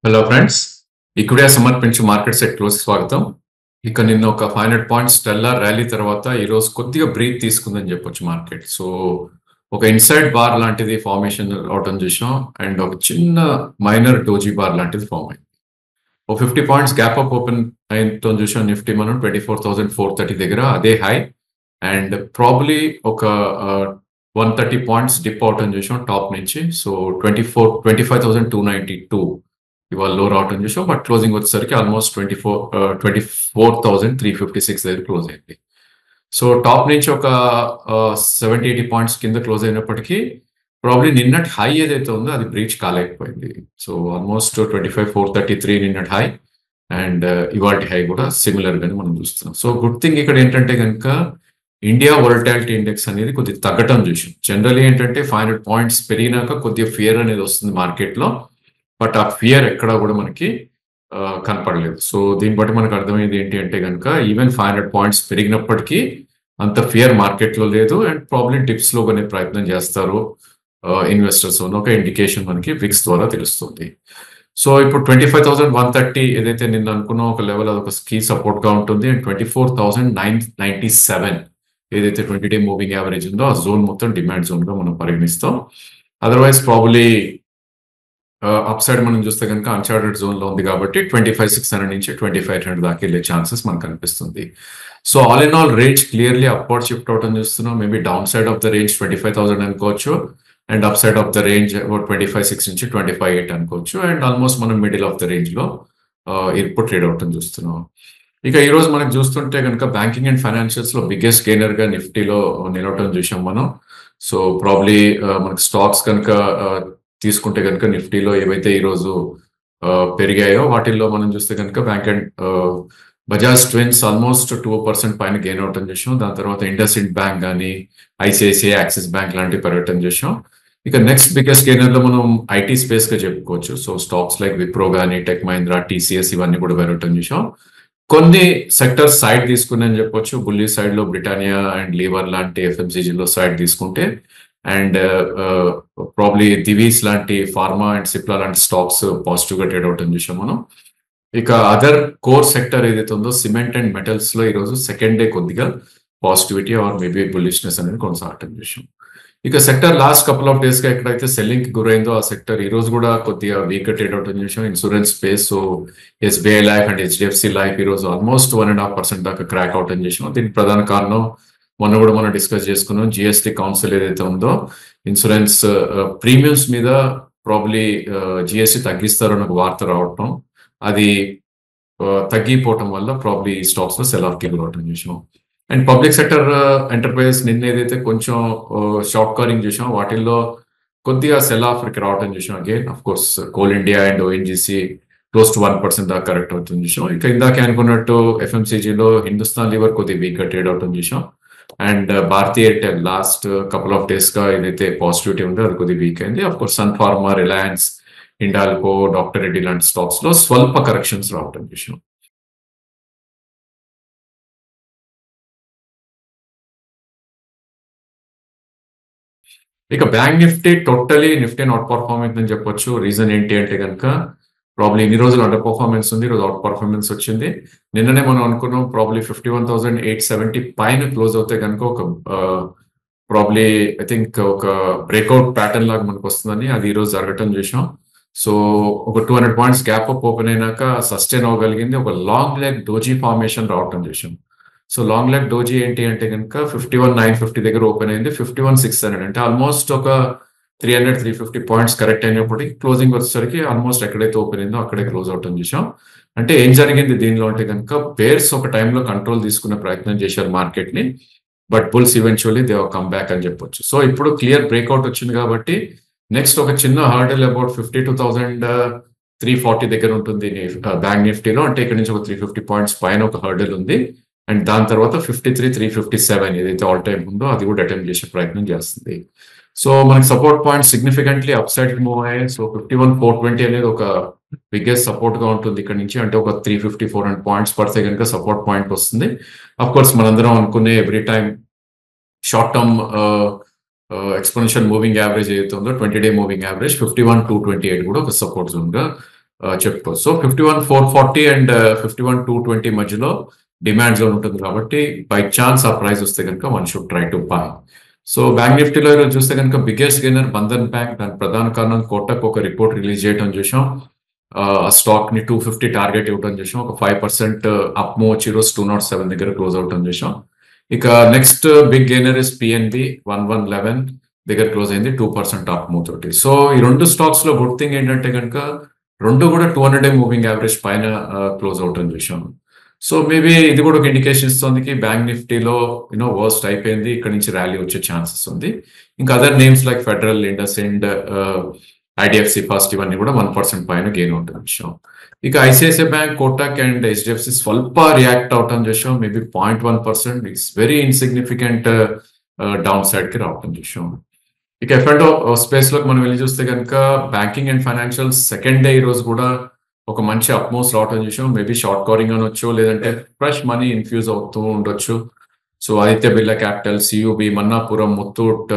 Hello friends, ఇక్కడే సమర్పించు market set close స్వాగతం. ఇక నిన్న ఒక 500 పాయింట్స్ స్టెల్లార్ ర్యాలీ తర్వాత ఈ రోజు కొద్దిగా బ్రీత్ తీసుకుందని చెప్పొచ్చు మార్కెట్. సో ఒక ఇన్సైడ్ బార్ లాంటిది ఫార్మేషన్ అవటం చూసాం అండ్ ఒక చిన్న మైనర్ డోజీ బార్ లాంటిది ఫార్మ్ అయింది. ఒక 50 పాయింట్స్ గ్యాప్ అప్ ఓపెన్ అయిన చూసాం. నిఫ్టీ మనం 24,430 దగ్గర అదే హై అండ్ ప్రాబ్లీ ఒక 130 పాయింట్స్ డిప్ అవటం చూసాం టాప్ నుంచి. సో 25,292 ఇవాళ లో రావటం చూసాం. బట్ క్లోజింగ్ వచ్చేసరికి ఆల్మోస్ట్ 24,356 దగ్గర క్లోజ్ అయింది. సో టాప్ నుంచి ఒక 70-80 పాయింట్స్ కింద క్లోజ్ అయినప్పటికీ ప్రాబ్లీ నిన్నటి హై ఏదైతే ఉందో అది బ్రీచ్ కాలేకపోయింది. సో ఆల్మోస్ట్ 25,433 నిన్నటి హై అండ్ ఇవాటి హై కూడా సిమిలర్ గానే మనం చూస్తున్నాం. సో గుడ్ థింగ్ ఇక్కడ ఏంటంటే కనుక ఇండియా వోలటాలిటీ ఇండెక్స్ అనేది కొద్దిగా తగ్గటం చూసాం. జనరల్లీ ఏంటంటే 500 పాయింట్స్ పెరిగినాక కొద్దిగా ఫియర్ అనేది వస్తుంది మార్కెట్లో. బట్ ఆ ఫియర్ ఎక్కడా కూడా మనకి కనపడలేదు. సో దీన్ని బట్టి మనకు అర్థమైంది ఏంటి అంటే కనుక ఈవెన్ 500 పాయింట్స్ పెరిగినప్పటికీ అంత ఫియర్ మార్కెట్లో లేదు అండ్ ప్రాబ్లీ టిప్స్ లో కొనే ప్రయత్నం చేస్తారు ఇన్వెస్టర్స్ అని ఒక ఇండికేషన్ మనకి విక్స్ ద్వారా తెలుస్తుంది. సో ఇప్పుడు 25,130 ఏదైతే నిన్న అనుకున్నాం ఒక లెవెల్ అదొక కీ సపోర్ట్ గా ఉంటుంది అండ్ 24,997 ఏదైతే 20-day మూవింగ్ యావరేజ్ ఉందో ఆ జోన్ మొత్తం డిమాండ్ జోన్ గా మనం పరిగణిస్తాం. అదర్వైజ్ ప్రాబ్లీ అప్ సైడ్ మనం చూస్తే కనుక అన్చార్టెడ్ జోన్ లో ఉంది కాబట్టి 25,600 నుంచి 25,800 దాకా వెళ్ళే ఛాన్సెస్ మనకు కనిపిస్తుంది. So all in all range clearly upward shift అవటం చూస్తున్నాం. Maybe down side of the range 25,000 అనుకోవచ్చు and up side of the range 25,600 నుంచి 25,800 అనుకోవచ్చు అండ్ ఆల్మోస్ట్ మనం మిడిల్ ఆఫ్ ద రేంజ్ లో ఇప్పుడు ట్రేడ్ అవటం చూస్తున్నాం. ఇక ఈ రోజు మనకు చూస్తుంటే కనుక బ్యాంకింగ్ అండ్ ఫైనాన్షియల్స్ లో బిగ్గెస్ట్ గెయినర్ గా నిఫ్టీలో నిలవటం చూసాం మనం. సో ప్రాబ్లీ మనకి స్టాక్స్ కనుక తీసుకుంటే కనుక నిఫ్టీలో ఏవైతే ఈరోజు పెరిగాయో వాటిల్లో మనం చూస్తే కనుక bank and Bajaj twins almost 2% పైన గెయిన్ అవటం చేసాం. దాని తర్వాత ఇండస్ ఇండ్ బ్యాంక్ కానీ ఐసిఐసిఐ యాక్సిస్ బ్యాంక్ లాంటివి పెరగటం చేసాం. ఇక నెక్స్ట్ బిగ్గెస్ట్ గెయినర్ లో మనం ఐటీ స్పేస్ గా చెప్పుకోవచ్చు. సో స్టాక్స్ లైక్ విప్రో కానీ టెక్ మహీంద్రా టీసీఎస్ ఇవన్నీ కూడా పెరగటం చేసాం. కొన్ని సెక్టర్స్ సైడ్ తీసుకుని చెప్పొచ్చు. బుల్లీ సైడ్ లో బ్రిటానియా అండ్ లీవర్ లాంటి ఎఫ్ఎంసీజీలో సైడ్ తీసుకుంటే అండ్ ప్రాబ్లీ దివీస్ లాంటి ఫార్మా అండ్ సిప్లా లాంటి స్టాక్స్ పాజిటివ్ గా ట్రేడ్ అవటం చూసాం మనం. ఇక అదర్ కోర్ సెక్టర్ ఏదైతే ఉందో సిమెంట్ అండ్ మెటల్స్ లో ఈరోజు సెకండ్ డే కొద్దిగా పాజిటివిటీ ఆర్ మేబీ బుల్లిష్నెస్ అనేది కొనసాగటం చూసాం. ఇక sector last couple of days గా ఎక్కడైతే సెల్లింగ్ కి గురైందో ఆ సెక్టర్ ఈ రోజు కూడా కొద్దిగా వీక్ గా ట్రేడ్ అవటం చూసాం. Insurance space so SBI life and HDFC life ఈ రోజు ఆల్మోస్ట్ 1.5% దాకా క్రాక్ అవటం చేసాం. దీనికి ప్రధాన కారణం మొన్న కూడా మనం డిస్కస్ చేసుకున్నాం. జిఎస్టీ కౌన్సిల్ ఏదైతే ఉందో ఇన్సూరెన్స్ ప్రీమియమ్స్ మీద ప్రాబ్లీ జిఎస్టీ తగ్గిస్తారు అని ఒక వార్త రావటం, అది తగ్గిపోవటం వల్ల ప్రాబ్లీ స్టాక్స్ లో సెల్ ఆఫ్ కి గురవటం చూసాం. అండ్ పబ్లిక్ సెక్టర్ ఎంటర్ప్రైజెస్ నిన్న ఏదైతే కొంచెం షార్ట్ కవరింగ్ చూసాం వాటిల్లో కొద్దిగా సెల్ ఆఫ్ రావటం చూసాం. Again of course Coal India and ONGC close to 1% దాకా కరెక్ట్ అవుతుంది చూసాం. ఇక ఇందాక అనుకున్నట్టు ఎఫ్ఎంసీజీలో హిందుస్థాన్ లివర్ కొద్దిగా వీక్ గా ట్రేడ్ అవటం చూసాం and Bharti Airtel last couple of days గా ఏదైతే పాజిటివిటీ ఉందో అది కొద్దిగా వీక్ అయింది. Of course Sun Pharma, Reliance, Hindalco, doctor Reddy లాంటి స్టాక్స్ లో స్వల్ప కరెక్షన్స్ రావటం చూసాం. ఇక bank Nifty totally Nifty out performance అని చెప్పొచ్చు. రీజన్ ఏంటి అంటే కనుక ప్రాబ్లీ ఇన్ని రోజులు అండర్ పర్ఫార్మెన్స్ ఉంది, ఈరోజు అవుట్ పర్ఫార్మెన్స్ వచ్చింది. నిన్ననే మనం అనుకున్నాం ప్రాబ్లీ 51,870 పైన క్లోజ్ అవుతే కనుక ఒక ప్రాబ్లీ ఐ థింక్ ఒక బ్రేక్అవుట్ ప్యాటర్న్ లాగా మనకు వస్తుందని, అది ఈ రోజు జరగటం చూసాం. సో ఒక 200 పాయింట్స్ గ్యాప్ అప్ ఓపెన్ అయినాక సస్టైన్ అవ్వగలిగింది. ఒక లాంగ్ లెగ్ డోజీ ఫార్మేషన్ రావటం చూసాం. సో లాంగ్ లెగ్ డోజీ ఏంటి అంటే కనుక 51,950 దగ్గర ఓపెన్ అయింది. 51,600 అంటే ఆల్మోస్ట్ ఒక 300-350 పాయింట్స్ కరెక్ట్ అయినప్పటికీ క్లోజింగ్ వచ్చేసరికి ఆల్మోస్ట్ ఎక్కడైతే ఓపెన్ అయిందో అక్కడే క్లోజ్ అవటం చూసాం. అంటే ఏం జరిగింది దీనిలో అంటే కనుక బేర్స్ ఒక టైంలో కంట్రోల్ తీసుకునే ప్రయత్నం చేశారు మార్కెట్ ని, but bulls eventually they come back అని చెప్పొచ్చు. సో ఇప్పుడు క్లియర్ బ్రేక్అవుట్ వచ్చింది కాబట్టి నెక్స్ట్ ఒక చిన్న హర్డల్ అబౌట్ 52,340 దగ్గర ఉంటుంది బ్యాంక్ నిఫ్టీలో. అంటే ఇక్కడ నుంచి ఒక 350 పాయింట్స్ పైన ఒక హర్డల్ ఉంది అండ్ దాని తర్వాత 53,357 ఏదైతే ఆల్ టైమ్ ఉందో అది కూడా అటెంప్ట్ చేసే ప్రయత్నం చేస్తుంది. సో మనకి support point significantly up side కి మూవ్ అయ్యాయి. సో 51,420 అనేది ఒక బిగ్గెస్ట్ సపోర్ట్ గా ఉంటుంది ఇక్కడ నుంచి. అంటే ఒక 350-400 పాయింట్స్ పడితే కనుక సపోర్ట్ పాయింట్ వస్తుంది. అఫ్ కోర్స్ మనందరం అనుకునే every time short term exponential moving average ఏదైతే ఉందో 20-day మూవింగ్ యావరేజ్ 51,228 కూడా ఒక సపోర్ట్ జోన్ గా చెప్పుకోవచ్చు. సో 51,440 అండ్ 51,220 మధ్యలో డిమాండ్ జోన్ ఉంటుంది కాబట్టి బై ఛాన్స్ ఆ ప్రైస్ వస్తే కనుక one should try to buy. So bank నిఫ్టీలో ఈరోజు చూస్తే కనుక బిగ్గెస్ట్ గెయినర్ బంధన్ బ్యాంక్. దాని ప్రధాన కారణం కోటక్ ఒక రిపోర్ట్ రిలీజ్ చేయడం చూసాం. ఆ స్టాక్ ని 250 టార్గెట్ ఇవ్వడం చూసాం. ఒక 5% అప్ మూవ్ వచ్చి ఈరోజు 207 దగ్గర క్లోజ్ అవటం చూసాం. ఇక next big gainer is PNB 1111 దగ్గర క్లోజ్ అయింది 2% అప్ మూవ్ తోటి. సో ఈ రెండు స్టాక్స్ లో గుడ్ థింగ్ ఏంటంటే కనుక రెండు కూడా 200 మూవింగ్ యావరేజ్ పైన క్లోజ్ అవటం చూసాం. సో మేబీ ఇది కూడా ఒక ఇండికేషన్ ఇస్తుంది బ్యాంక్ నిఫ్టీలో వర్స్ట్ అయిపోయింది, ఇక్కడ నుంచి ర్యాలీ వచ్చే ఛాన్సెస్ ఉంది. ఇంకా other names like federal, Indus and IDFC first ఇవన్నీ కూడా 1% పైన గెయిన్ అవుతుంది విషయం. ఇక ICICI bank, Kotak and HDFC స్వల్ప రియాక్ట్ అవటం చేసాం. Maybe 0.1%. It's very insignificant down side కి రావటం చూసాం. ఇక ఎఫ్ఎండో స్పేస్ లోకి మనం వెళ్ళి చూస్తే కనుక banking and financial second day ఈ రోజు కూడా ఒక మంచి అప్మోస్ రావటం చూసాం. మేబీ షార్ట్ కవరింగ్ అనొచ్చు, లేదంటే ఫ్రెష్ మనీ ఇన్ఫ్యూజ్ అవుతూ ఉండొచ్చు. So Aditya Birla capital, CUB, Manappuram, Muthoot,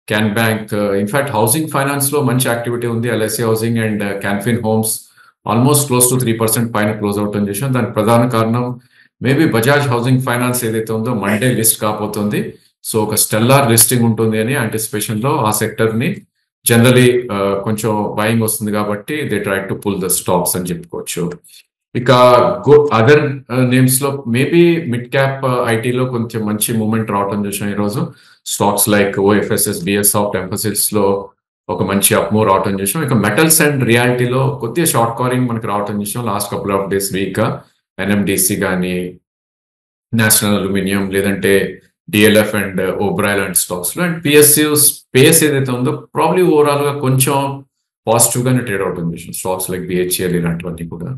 can bank, in fact housing finance లో మంచి యాక్టివిటీ ఉంది. LIC housing and Canfin Homes almost close to 3% పైన క్లోజ్ అవటం చూసాం. దానికి ప్రధాన కారణం మేబీ బజాజ్ హౌసింగ్ ఫైనాన్స్ ఏదైతే ఉందో మండే లిస్ట్ కాబోతుంది. సో ఒక స్టెల్లార్ లిస్టింగ్ ఉంటుంది అని యాంటిసిపేషన్ లో ఆ సెక్టర్ ని జనరలీ కొంచెం బయింగ్ వస్తుంది కాబట్టి they try to pull the stocks అని చెప్పుకోవచ్చు. ఇక అదర్ నేమ్స్ లో మేబీ మిడ్ క్యాప్ ఐటీలో కొంచెం మంచి మూమెంట్ రావటం చూసాం ఈరోజు. Stocks like OFSS, BSoft, Mphasis లో ఒక మంచి అప్మూవ్ రావటం చూసాం. ఇక మెటల్స్ అండ్ రియాలిటీలో కొద్దిగా షార్ట్ కవరింగ్ మనకి రావటం చూసాం last couple of days week గా. ఎన్ఎండిసి కానీ, నేషనల్ అల్యూమినియం, లేదంటే డిఎల్ఎఫ్ అండ్ ఓబ్రాయ్ లాంటి స్టాక్స్ లో. అండ్ పిఎస్యూ స్పేస్ ఏదైతే ఉందో ప్రాబ్లీ ఓవరాల్ గా కొంచెం పాజిటివ్ గానే ట్రేడ్ అవుట్ ఉంది స్టాక్స్ లైక్ బిహెచ్ఎల్ ఇలాంటివన్నీ కూడా.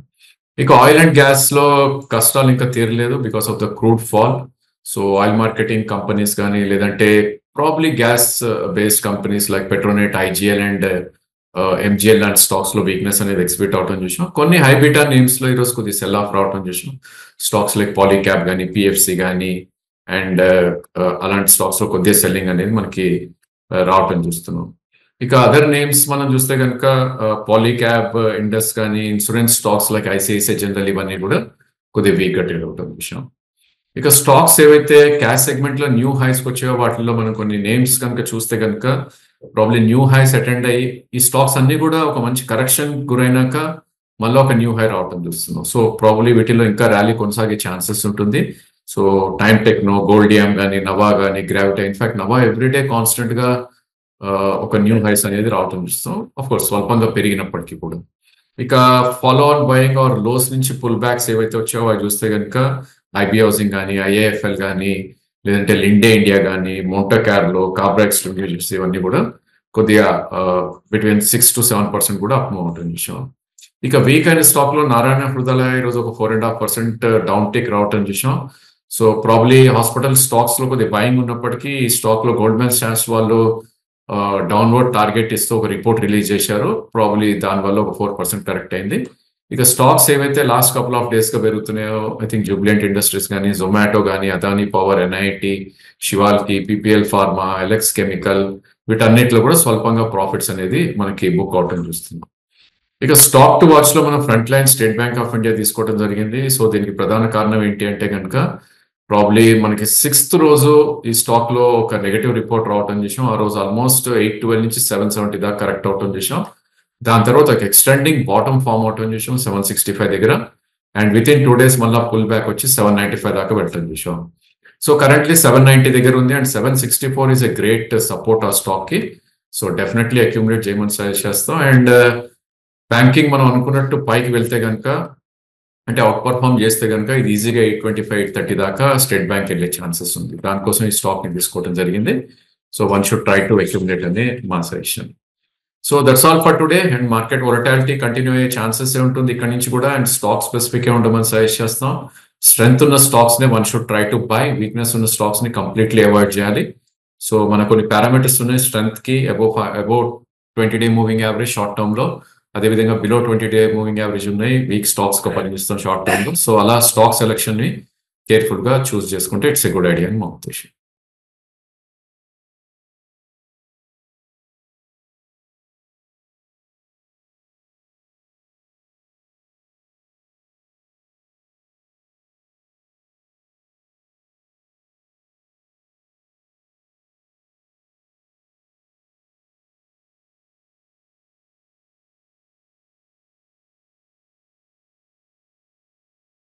ఇక ఆయిల్ అండ్ గ్యాస్ లో కష్టాలు ఇంకా తీరలేదు because of the crude fall. So oil marketing companies కానీ, లేదంటే probably gas based companies like Petronet, IGL and MGL లాంటి స్టాక్స్ లో వీక్నెస్ అనేది ఎక్స్పెక్ట్ అవటం చూసాం. కొన్ని హైబీటా నేమ్స్ లో ఈరోజు కొద్దిగా సెల్ ఆఫ్ రావటం చూసాం. స్టాక్స్ లైక్ పాలీక్యాప్ కానీ, పిఎఫ్సి కానీ అండ్ అలాంటి స్టాక్స్ లో కొద్దిగా సెల్లింగ్ అనేది మనకి రావటం చూస్తున్నాం. ఇక అదర్ నేమ్స్ మనం చూస్తే కనుక పాలీక్యాప్, ఇండస్ కానీ, insurance stocks like ICICI general ఇవన్నీ కూడా కొద్దిగా వీక్ గా ట్రేడ్ అవటం చూసాం. ఇక స్టాక్స్ ఏవైతే క్యాష్ సెగ్మెంట్ లో న్యూ హైస్ వచ్చాయో వాటిలో మనం కొన్ని నేమ్స్ కనుక చూస్తే కనుక ప్రాబ్లీ న్యూ హైస్ అటెండ్ అయ్యి ఈ స్టాక్స్ అన్ని కూడా ఒక మంచి కరెక్షన్ గురైనాక మళ్ళీ ఒక న్యూ హై రావటం చూస్తున్నాం. సో ప్రాబ్లీ వీటిలో ఇంకా ర్యాలీ కొనసాగే ఛాన్సెస్ ఉంటుంది. సో టైమ్ టెక్నో, గోల్డియం కానీ, నవా కానీ, గ్రావిటీ, ఇన్ఫాక్ట్ నవా ఎవ్రీడే కాన్స్టెంట్ గా ఒక న్యూ హైస్ అనేది రావటం చూస్తాం. ఆఫ్ కోర్స్ స్వల్పంగా పెరిగినప్పటికీ కూడా. ఇక follow on buying or lows నుంచి పుల్ బ్యాక్స్ ఏవైతే వచ్చాయో అవి చూస్తే కనుక ఐబీ హౌసింగ్ కానీ, ఐఏఎఫ్ఎల్ కానీ, లేదంటే లిండే ఇండియా కానీ, మోంటో కార్లో, కాబ్రాక్స్ లిమిటెడ్స్ ఇవన్నీ కూడా కొద్దిగా బిట్వీన్ 6 to 7% కూడా అప్ మూవ్ అవుతుంది చూసాం. ఇక వీక్ అయిన స్టాక్ లో నారాయణ హృదయ ఈరోజు ఒక 4.5% డౌన్ టేక్ రావటం చూసాం. సో ప్రాబ్లీ హాస్పిటల్ స్టాక్స్ లో కొద్దిగా బయింగ్ ఉన్నప్పటికీ ఈ స్టాక్ లో గోల్డ్మెన్ సాక్స్ వాళ్ళు డౌన్వర్డ్ టార్గెట్ ఇస్తూ ఒక రిపోర్ట్ రిలీజ్ చేశారు. ప్రాబ్లీ దానివల్ల ఒక 4% కరెక్ట్ అయింది. ఇక స్టాక్స్ ఏవైతే లాస్ట్ కపుల్ ఆఫ్ డేస్ గా పెరుగుతున్నాయో ఐ థింక్ జూబ్లియంట్ ఇండస్ట్రీస్ కానీ, జొమాటో కానీ, అదానీ పవర్, ఎన్ఐటి, శివాల్కి, పిపిఎల్ ఫార్మా, ఎలెక్స్ కెమికల్ వీటన్నిటిలో కూడా స్వల్పంగా ప్రాఫిట్స్ అనేది మనకి బుక్ అవటం చూస్తున్నాం. ఇక స్టాక్ టు వాచ్ లో మనం front line state bank of India తీసుకోవడం జరిగింది. సో దీనికి ప్రధాన కారణం ఏంటి అంటే కనుక ప్రాబ్లీ మనకి 6th రోజు ఈ స్టాక్ లో ఒక నెగటివ్ రిపోర్ట్ రావటం చేసాం. ఆ రోజు ఆల్మోస్ట్ 812 నుంచి 770 దాకా కరెక్ట్ అవటం చేసాం. దాని తర్వాత ఒక ఎక్స్టెండింగ్ బాటమ్ ఫామ్ అవటం చేసాం 765 దగ్గర. అండ్ విత్ ఇన్ 2 days మళ్ళీ పుల్ బ్యాక్ వచ్చి 795 దాకా వెళ్ళటం చేసాం. సో కరెంట్లీ 790 దగ్గర ఉంది and 764 is a great support ఆ స్టాక్ కి. సో డెఫినెట్లీ అక్యూములేట్ చేయమని సజెస్ట్ చేస్తాం. అండ్ బ్యాంకింగ్ మనం అనుకున్నట్టు పైకి వెళ్తే కనుక అంటే అవుట్ పర్ఫార్మ్ చేస్తే కనుక ఇది ఈజీగా 825, 830 దాకా స్టేట్ బ్యాంక్ వెళ్ళే ఛాన్సెస్ ఉంది. దానికోసం ఈ స్టాక్ ని తీసుకోవడం జరిగింది. So one should try to accumulate అనే మా suggestion. So that's all for today. And market volatility continue అయ్యే ఛాన్సెస్ ఉంటుంది ఇక్కడ నుంచి కూడా. అండ్ స్టాక్ స్పెసిఫిక్ ఉండమని సజెస్ట్ చేస్తాం. స్ట్రెంగ్త్ ఉన్న స్టాక్స్ ని one should try to buy, weakness ఉన్న స్టాక్స్ ని కంప్లీట్లీ అవాయిడ్ చేయాలి. సో మన కొన్ని పారామీటర్స్ ఉన్నాయి స్ట్రెంగ్త్ కి about 20-day moving average short term లో, అదేవిధంగా బిలో 20-day మూవింగ్ యావరేజ్ ఉన్నాయి వీక్ స్టాక్స్ గా పనిచేస్తాం షార్ట్ టర్మ్ లో. సో అలా స్టాక్ సెలెక్షన్ ని కేర్ఫుల్ గా చూస్ చేసుకుంటే ఇట్స్ ఎ గుడ్ ఐడియా అని మా ఉద్దేశం.